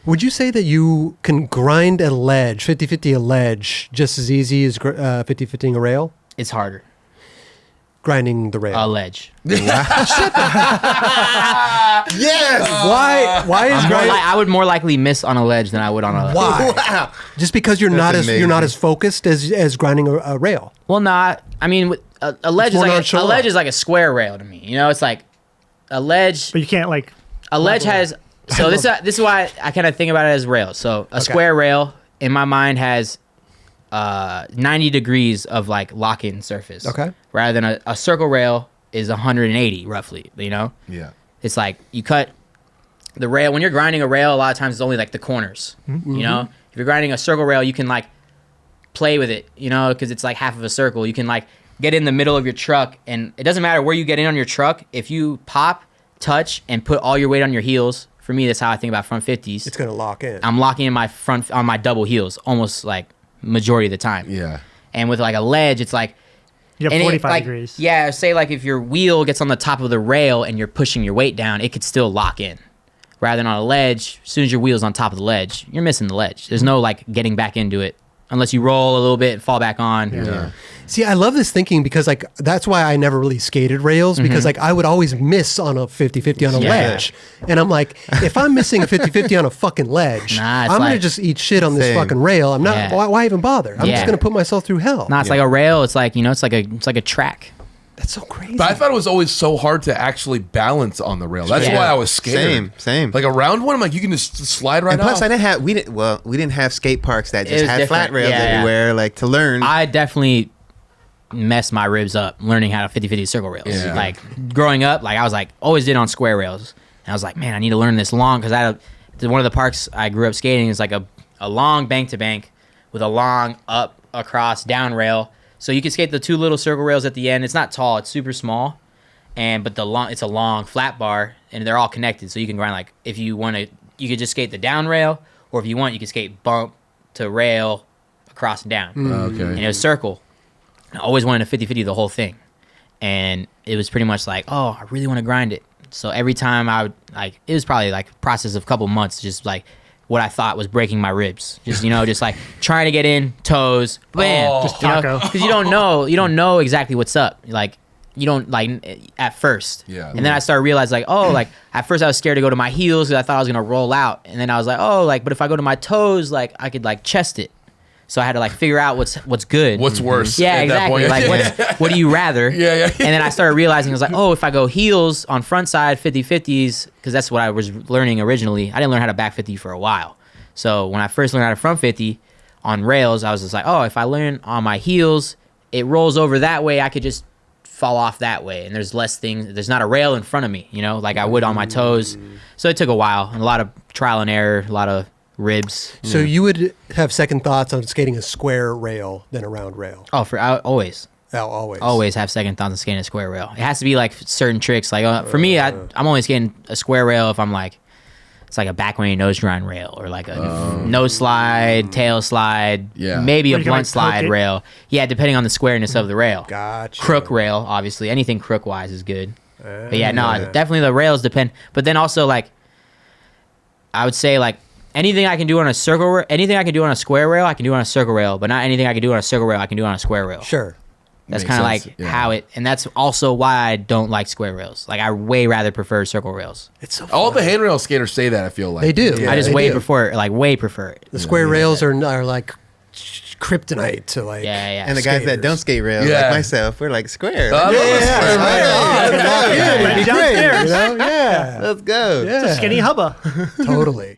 Would you say that you can grind a ledge, 50-50 a ledge, just as easy as 50-50ing a rail? It's harder. Grinding the rail. A ledge. Yes. Why is grinding? I would more likely miss on a ledge than I would on a ledge. Why? Wow. Just because you're not as focused as grinding a rail. Well, not. I mean, a ledge is more like a nonchalant. ledge is like a square rail to me. You know, it's like a ledge. But you can't like. A ledge has. So this is why I kind of think about it as rails. So a square rail in my mind has 90 degrees of like lock-in surface. Okay. Rather than a circle rail is 180 roughly. You know. Yeah. It's like you cut the rail when you're grinding a rail. A lot of times it's only like the corners. Mm-hmm. You know, if you're grinding a circle rail, you can like play with it. You know, because it's like half of a circle. You can like get in the middle of your truck, and it doesn't matter where you get in on your truck. If you pop, touch, and put all your weight on your heels. For me, that's how I think about front 50s. It's gonna lock in. I'm locking in my front on my double heels almost like majority of the time. Yeah. And with like a ledge, it's like You have and 45 like, degrees. Yeah, say like if your wheel gets on the top of the rail and you're pushing your weight down, it could still lock in. Rather than on a ledge, as soon as your wheel's on top of the ledge, you're missing the ledge. There's no like getting back into it unless you roll a little bit and fall back on. Yeah. See, I love this thinking because like that's why I never really skated rails because like I would always miss on a 50-50 on a Yeah. ledge. And I'm like, if I'm missing a 50-50 on a fucking ledge, Nah, it's I'm going to like- just eat shit on this Same. fucking rail. I'm not, Yeah. why even bother? I'm just Yeah. going to put myself through hell. Nah, it's like a rail. It's like, you know, it's like a track. That's so crazy. But I thought it was always so hard to actually balance on the rail. That's Yeah. why I was scared. Same. Like a round one, I'm like, you can just slide right And plus, off. we didn't have skate parks that It just was had flat different. rails Yeah, yeah. everywhere. Like to learn. I definitely messed my ribs up learning how to 50-50 circle rails. Yeah. Like growing up, like I was like always did on square rails. And I was like, man, I need to learn this long because one of the parks I grew up skating is like a long bank to bank with a long up, across, down rail. So you can skate the two little circle rails at the end. It's not tall, it's super small. But it's a long flat bar and they're all connected. So you can grind like if you want to, you could just skate the down rail, or if you want, you can skate bump to rail across and down. Okay. And it was circle. I always wanted a 50-50 the whole thing. And it was pretty much like, oh, I really want to grind it. So every time I would, like, it was probably like a process of a couple months, just like what I thought was breaking my ribs. Just, you know, just like trying to get in, toes, bam. Just You know, taco. because you don't know exactly what's up. Like, you don't, like, at first. Yeah. And then I started realizing, like, oh, like, at first I was scared to go to my heels because I thought I was going to roll out. And then I was like, oh, like, but if I go to my toes, like, I could, like, chest it. So I had to like figure out what's good. What's worse? Yeah, at that exactly. point? Like what do you rather? Yeah. And then I started realizing I was like, oh, if I go heels on front side 50-50s, because that's what I was learning originally. I didn't learn how to back 50 for a while. So when I first learned how to front 50 on rails, I was just like, oh, if I learn on my heels, it rolls over that way. I could just fall off that way, and there's less things. There's not a rail in front of me, you know, like I would on my toes. So it took a while and a lot of trial and error, a lot of ribs. So you would have second thoughts on skating a square rail than a round rail? Oh, I Always. always have second thoughts on skating a square rail. It has to be like certain tricks. Like for me, I'm only skating a square rail if I'm like, it's like a backway nose grind rail or like a nose slide, tail slide, Yeah. maybe Or a you can, blunt like, slide poke it. rail. Yeah, depending on the squareness of the rail. Gotcha. Crook rail, obviously. Anything crook wise is good. But yeah, no, definitely the rails depend. But then also like, I would say like anything I can do on a anything I can do on a square rail, I can do on a circle rail. But not anything I can do on a circle rail, I can do on a square rail. Sure. That's Makes kind of sense. like Yeah. how it, and that's also why I don't like square rails. Like I way rather prefer circle rails. It's so All fun. the handrail skaters say that, I feel like. They do. Yeah. I just they way do. prefer it. The square rails are like kryptonite to like. Yeah. and the guys that don't skate rails, Yeah. like myself, we're like square. I love a square rail. Yeah. Right It'd be great, downstairs. you know? Yeah. Let's go. Yeah. Skinny hubba. Totally.